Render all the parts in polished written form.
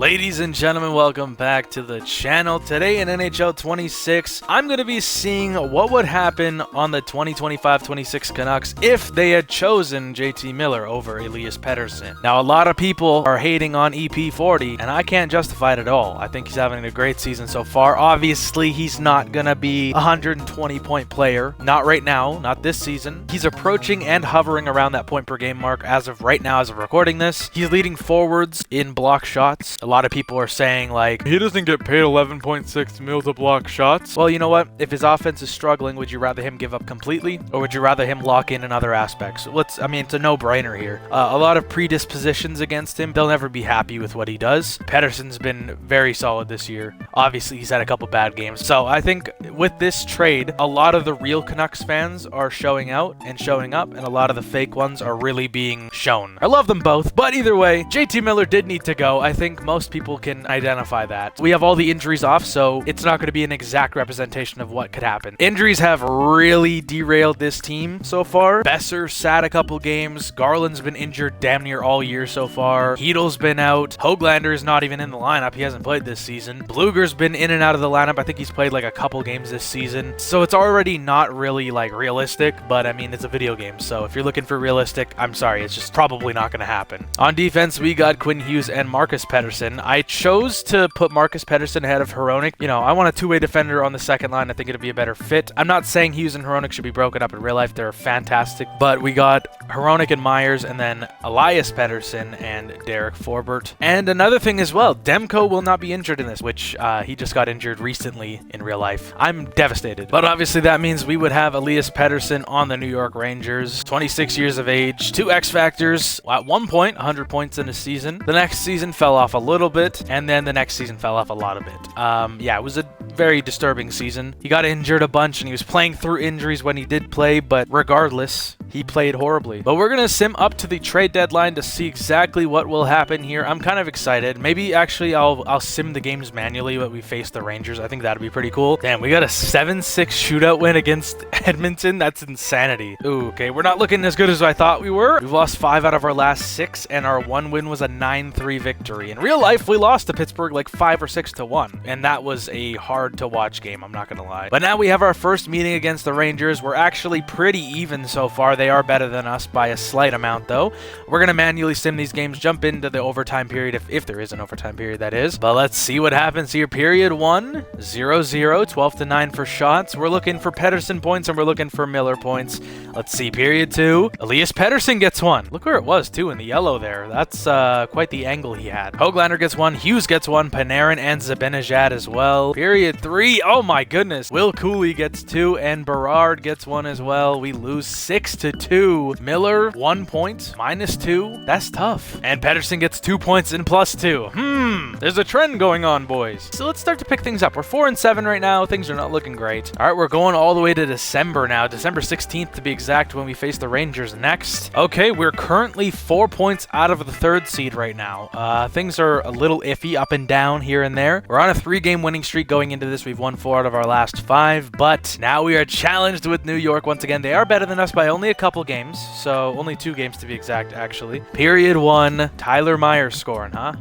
Ladies and gentlemen, welcome back to the channel. Today in NHL 26, I'm going to be seeing what would happen on the 2025-26 Canucks if they had chosen JT Miller over Elias Pettersson. Now, a lot of people are hating on EP40, and I can't justify it at all. I think he's having a great season so far. Obviously, he's not going to be a 120-point player. Not right now, not this season. He's approaching and hovering around that point-per-game mark as of right now, as of recording this. He's leading forwards in block shots. A lot of people are saying, like, he doesn't get paid 11.6 mil to block shots. Well, you know what? If his offense is struggling, would you rather him give up completely, or would you rather him lock in other aspects? It's a no-brainer here. A lot of predispositions against him. They'll never be happy with what he does. Pettersson's been very solid this year. Obviously, he's had a couple bad games. So I think with this trade, a lot of the real Canucks fans are showing out and showing up, and a lot of the fake ones are really being shown. I love them both, but either way, JT Miller did need to go. I think most people can identify that. We have all the injuries off, so it's not going to be an exact representation of what could happen. Injuries have really derailed this team so far. Besser sat a couple games. Garland's been injured damn near all year so far. Heedle's been out. Hoaglander is not even in the lineup. He hasn't played this season. Bluger's been in and out of the lineup. I think he's played like a couple games this season. So it's already not really like realistic, but I mean, it's a video game. So if you're looking for realistic, I'm sorry, it's just probably not going to happen. On defense, we got Quinn Hughes and Marcus Pettersson. I chose to put Marcus Pettersson ahead of Hronek. You know, I want a two-way defender on the second line. I think it'd be a better fit. I'm not saying Hughes and Hronek should be broken up in real life. They're fantastic. But we got Hronek and Myers, and then Elias Pettersson and Derek Forbort. And another thing as well, Demko will not be injured in this, which he just got injured recently in real life. I'm devastated. But obviously that means we would have Elias Pettersson on the New York Rangers. 26 years of age, 2 X Factors. At one point, 100 points in a season. The next season fell off a little bit, and then the next season fell off a lot of it. Yeah, it was a very disturbing season. He got injured a bunch, and he was playing through injuries when he did play, but regardless, he played horribly. But we're going to sim up to the trade deadline to see exactly what will happen here. I'm kind of excited. Maybe actually I'll sim the games manually when we face the Rangers. I think that'd be pretty cool. Damn, we got a 7-6 shootout win against Edmonton. That's insanity. Ooh, okay, we're not looking as good as I thought we were. We've lost 5 out of our last 6, and our one win was a 9-3 victory. In real life, we lost to Pittsburgh like 5 or 6 to 1, and that was a hard to watch game, I'm not gonna lie. But now we have our first meeting against the Rangers. We're actually pretty even so far. They are better than us by a slight amount, though. We're gonna manually sim these games, jump into the overtime period, if there is an overtime period, that is. But let's see what happens here. Period 1, 0-0, 12-9 for shots. We're looking for Pettersson points, and we're looking for Miller points. Let's see, period 2. Elias Pettersson gets 1. Look where it was, too, in the yellow there. That's quite the angle he had. Hoaglander gets 1. Hughes gets 1. Panarin and Zibanejad as well. Period 3. Oh my goodness. Will Cooley gets 2, and Berard gets 1 as well. We lose 6-2. Miller 1 point, -2. That's tough. And Pettersson gets 2 points and +2. There's a trend going on, boys. So let's start to pick things up. We're 4-7 right now. Things are not looking great. All right, we're going all the way to December now. December 16th to be exact, when we face the Rangers next. Okay, we're currently 4 points out of the 3rd seed right now. Things are a little iffy, up and down here and there. We're on a 3-game winning streak going into this. We've won 4 out of our last 5, but now we are challenged with New York once again. They are better than us by only a couple games, so only 2 games to be exact, actually. Period 1, Tyler Myers scoring, huh?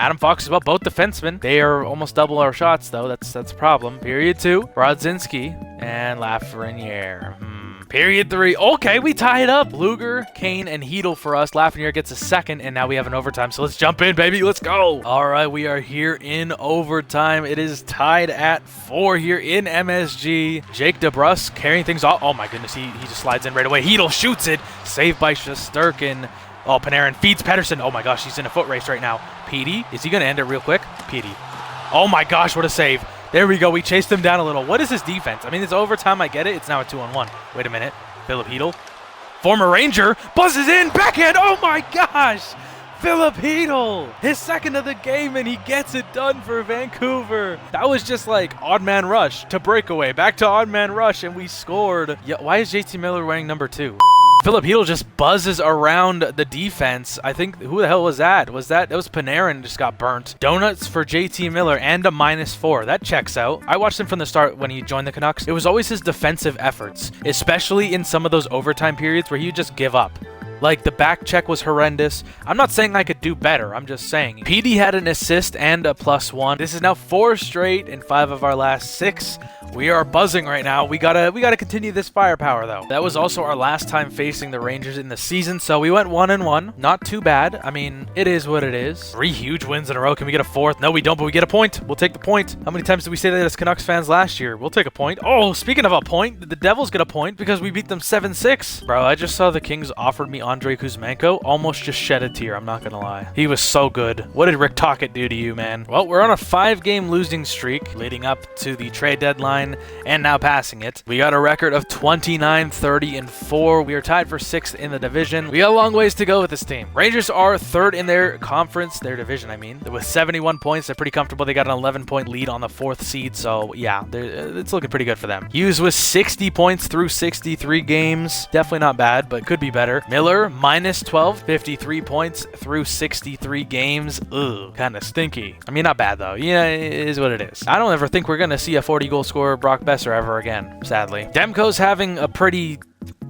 Adam Fox is about both defensemen. They are almost double our shots, though. That's a problem. Period 2, Brodzinski and Lafreniere. Period 3. Okay, we tie it up. Bluger, Kane, and Heedle for us. Lafreniere gets a 2nd, and now we have an overtime. So let's jump in, baby. Let's go. All right, we are here in overtime. It is tied at 4 here in MSG. Jake DeBrusk carrying things off. Oh, my goodness. He just slides in right away. Heedle shoots it. Saved by Shesterkin. Oh, Panarin feeds Pettersson. Oh, my gosh. He's in a foot race right now. Petey, is he going to end it real quick? Petey. Oh, my gosh. What a save. There we go. We chased him down a little. What is his defense? I mean, it's overtime. I get it. It's now a 2-on-1. Wait a minute. Philip Heedle, former Ranger, buzzes in. Backhand. Oh, my gosh. Philip Heedle, his 2nd of the game, and he gets it done for Vancouver. That was just like odd man rush to breakaway. Back to odd man rush, and we scored. Yeah, why is JT Miller wearing number 2? Philip Heedle just buzzes around the defense. I think, who the hell was that? That was Panarin just got burnt. Donuts for JT Miller and a -4. That checks out. I watched him from the start when he joined the Canucks. It was always his defensive efforts, especially in some of those overtime periods where he would just give up. Like, the back check was horrendous. I'm not saying I could do better. I'm just saying. PD had an assist and a +1. This is now 4 straight in 5 of our last 6. We are buzzing right now. We gotta continue this firepower, though. That was also our last time facing the Rangers in the season, so we went 1-1. Not too bad. I mean, it is what it is. 3 huge wins in a row. Can we get a 4th? No, we don't, but we get a point. We'll take the point. How many times did we say that as Canucks fans last year? We'll take a point. Oh, speaking of a point, the Devils get a point because we beat them 7-6. Bro, I just saw the Kings offered me Andrei Kuzmenko. Almost just shed a tear. I'm not gonna lie. He was so good. What did Rick Tocchet do to you, man? Well, we're on a 5-game losing streak leading up to the trade deadline and now passing it. We got a record of 29, 30, and 4. We are tied for 6th in the division. We got a long ways to go with this team. Rangers are 3rd in their conference, their division, I mean. With 71 points, they're pretty comfortable. They got an 11-point lead on the 4th seed, so yeah, it's looking pretty good for them. Hughes with 60 points through 63 games. Definitely not bad, but could be better. Miller, -12, 53 points through 63 games. Ugh, kind of stinky. I mean, not bad, though. Yeah, it is what it is. I don't ever think we're going to see a 40-goal scorer Brock Besser ever again, sadly. Demko's having a pretty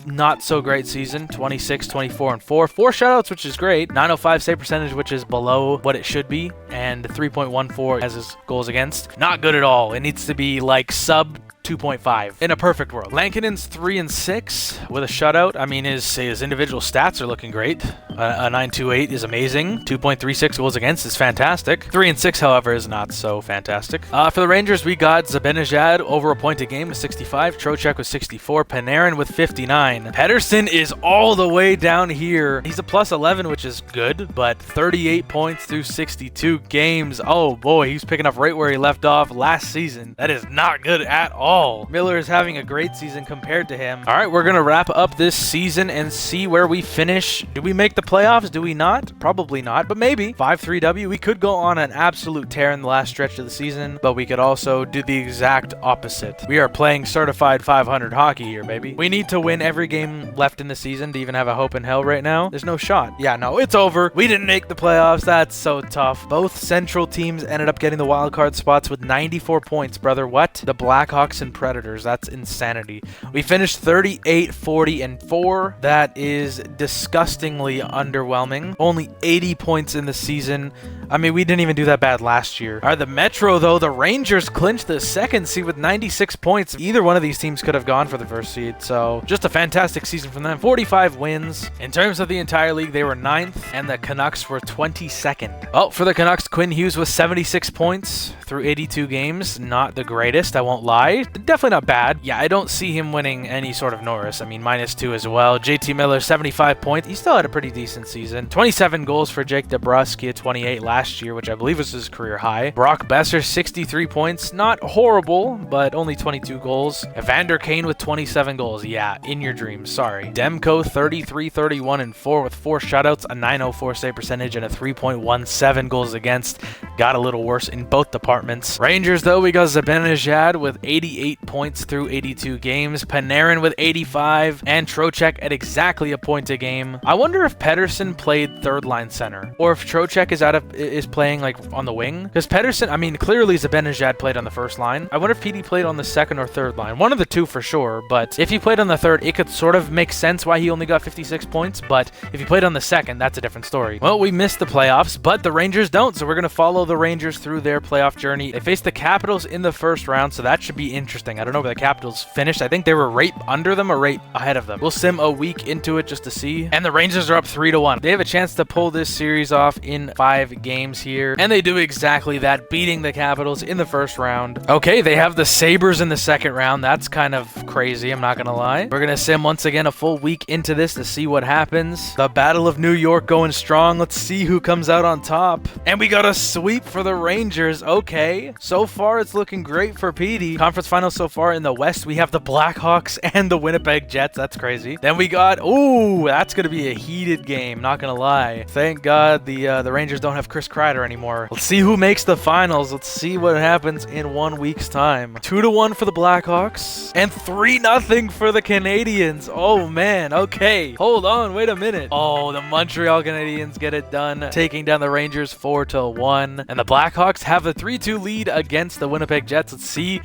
not so great season. 26, 24, and 4. 4 shutouts, which is great. 905 save percentage, which is below what it should be. And 3.14 as his goals against. Not good at all. It needs to be like sub 2.5 in a perfect world. Lankinen's 3-6 with a shutout. I mean, his individual stats are looking great. A 928 is amazing. 2.36 goals against is fantastic. 3-6, however, is not so fantastic. For the Rangers, we got Zibanejad over a point a game with 65. Trocheck with 64. Panarin with 59. Pettersson is all the way down here. He's a +11, which is good, but 38 points through 62 games. Oh boy, he's picking up right where he left off last season. That is not good at all. Miller is having a great season compared to him. All right, we're going to wrap up this season and see where we finish. Do we make the playoffs? Do we not? Probably not, but maybe. 5-3-W. We could go on an absolute tear in the last stretch of the season, but we could also do the exact opposite. We are playing certified 500 hockey here, baby. We need to win every game left in the season to even have a hope in hell right now. There's no shot. Yeah, no, it's over. We didn't make the playoffs. That's so tough. Both Central teams ended up getting the wild card spots with 94 points, brother. What? The Blackhawks and Predators. That's insanity. We finished 38, 40, and 4. That is disgustingly underwhelming. Only 80 points in the season. I mean, we didn't even do that bad last year. All right, the Metro, though, the Rangers clinched the 2nd seed with 96 points. Either one of these teams could have gone for the 1st seed, so just a fantastic season from them. 45 wins. In terms of the entire league, they were 9th, and the Canucks were 22nd. Oh, for the Canucks, Quinn Hughes was 76 points through 82 games. Not the greatest, I won't lie. Definitely not bad. Yeah, I don't see him winning any sort of Norris. I mean, -2 as well. JT Miller, 75 points. He still had a pretty decent season. 27 goals for Jake DeBrusk at 28 last year, which I believe was his career high. Brock Besser, 63 points. Not horrible, but only 22 goals. Evander Kane with 27 goals. Yeah, in your dreams. Sorry. Demko, 33, 31, and 4 with 4 shutouts, a 904 save percentage, and a 3.17 goals against. Got a little worse in both departments. Rangers, though, we got Zibanejad with 88 points through 82 games. Panarin with 85, and Trocheck at exactly a point a game. I wonder if Pettersson played 3rd-line center, or if Trocheck is playing like on the wing. Because Pettersson, I mean, clearly Zibanejad played on the 1st line. I wonder if PD played on the 2nd or 3rd line. One of the 2 for sure, but if he played on the 3rd, it could sort of make sense why he only got 56 points, but if he played on the 2nd, that's a different story. Well, we missed the playoffs, but the Rangers don't, so we're going to follow the Rangers through their playoff journey. They faced the Capitals in the 1st round, so that should be interesting. I don't know where the Capitals finished. I think they were right under them or right ahead of them. We'll sim a week into it just to see. And the Rangers are up 3-1. They have a chance to pull this series off in 5 games here, and they do exactly that, beating the Capitals in the 1st round. Okay, they have the Sabres in the 2nd round. That's kind of crazy, I'm not gonna lie. We're gonna sim once again a full week into this to see what happens. The Battle of New York going strong. Let's see who comes out on top. And we got a sweep for the Rangers. Okay, so far it's looking great for PD. Conference finals so far in the West, we have the Blackhawks and the Winnipeg Jets. That's crazy. Then we got, ooh, that's gonna be a heated game, not gonna lie. Thank God the Rangers don't have Chris Kreider anymore. Let's see who makes the finals. Let's see what happens in 1 week's time. 2-1 for the Blackhawks and 3-0 for the Canadiens. Oh man, okay. Hold on, wait a minute. Oh, the Montreal Canadiens get it done, taking down the Rangers 4-1. And the Blackhawks have a 3-2 lead against the Winnipeg Jets. Let's see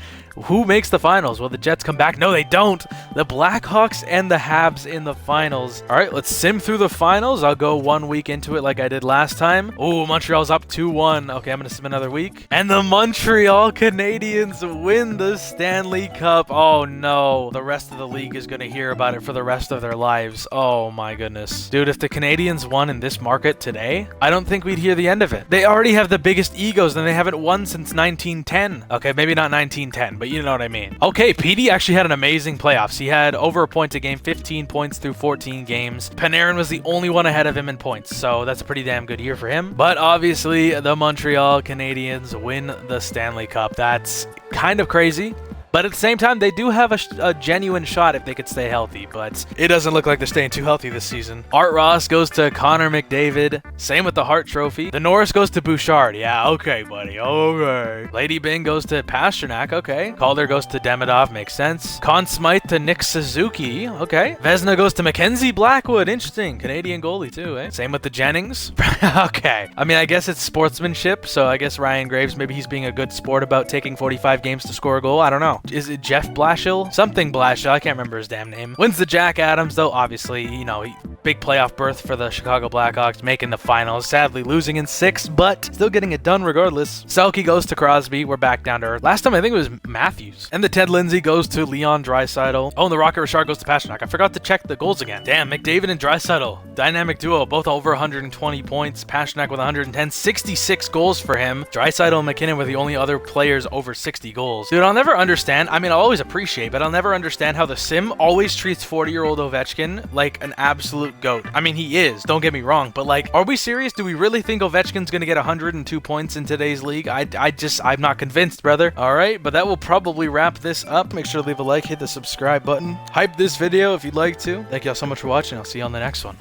who makes the finals. Will the Jets come back? No, they don't. The Blackhawks and the Habs in the finals. All right, let's sim through the finals. I'll go 1 week into it like I did last time. Oh, Montreal's up 2-1. Okay, I'm going to sim another week. And the Montreal Canadiens win the Stanley Cup. Oh, no. The rest of the league is going to hear about it for the rest of their lives. Oh, my goodness. Dude, if the Canadiens won in this market today, I don't think we'd hear the end of it. They already have the biggest egos, and they haven't won since 1910. Okay, maybe not 1910, but you know what I mean. Okay, PD actually had an amazing playoffs. He had over a point a game, 15 points through 14 games. Panarin was the only one ahead of him in points, so that's a pretty damn good year for him. But obviously, the Montreal Canadiens win the Stanley Cup. That's kind of crazy. But at the same time, they do have a genuine shot if they could stay healthy, but it doesn't look like they're staying too healthy this season. Art Ross goes to Connor McDavid. Same with the Hart Trophy. The Norris goes to Bouchard. Yeah, okay, buddy. Okay. Lady Byng goes to Pasternak. Okay. Calder goes to Demidov. Makes sense. Conn Smythe to Nick Suzuki. Okay. Vezina goes to Mackenzie Blackwood. Interesting. Canadian goalie, too, eh? Same with the Jennings. Okay. I mean, I guess it's sportsmanship, so I guess Ryan Graves, maybe he's being a good sport about taking 45 games to score a goal. I don't know. Is it Jeff Blashill? Something Blashill. I can't remember his damn name. Wins the Jack Adams, though. Obviously, you know, big playoff berth for the Chicago Blackhawks, making the finals. Sadly, losing in 6, but still getting it done regardless. Selke goes to Crosby. We're back down to earth. Last time, I think it was Matthews. And the Ted Lindsay goes to Leon Draisaitl. Oh, and the Rocket Richard goes to Pasternak. I forgot to check the goals again. Damn, McDavid and Draisaitl. Dynamic duo, both over 120 points. Pasternak with 110. 66 goals for him. Draisaitl and McKinnon were the only other players over 60 goals. Dude, I'll never understand. I mean, I'll always appreciate, but I'll never understand how the sim always treats 40-year-old Ovechkin like an absolute GOAT. I mean, he is, don't get me wrong, but like, are we serious? Do we really think Ovechkin's gonna get 102 points in today's league? I'm not convinced, brother. All right, but that will probably wrap this up. Make sure to leave a like, hit the subscribe button. Hype this video if you'd like to. Thank y'all so much for watching. I'll see you on the next one.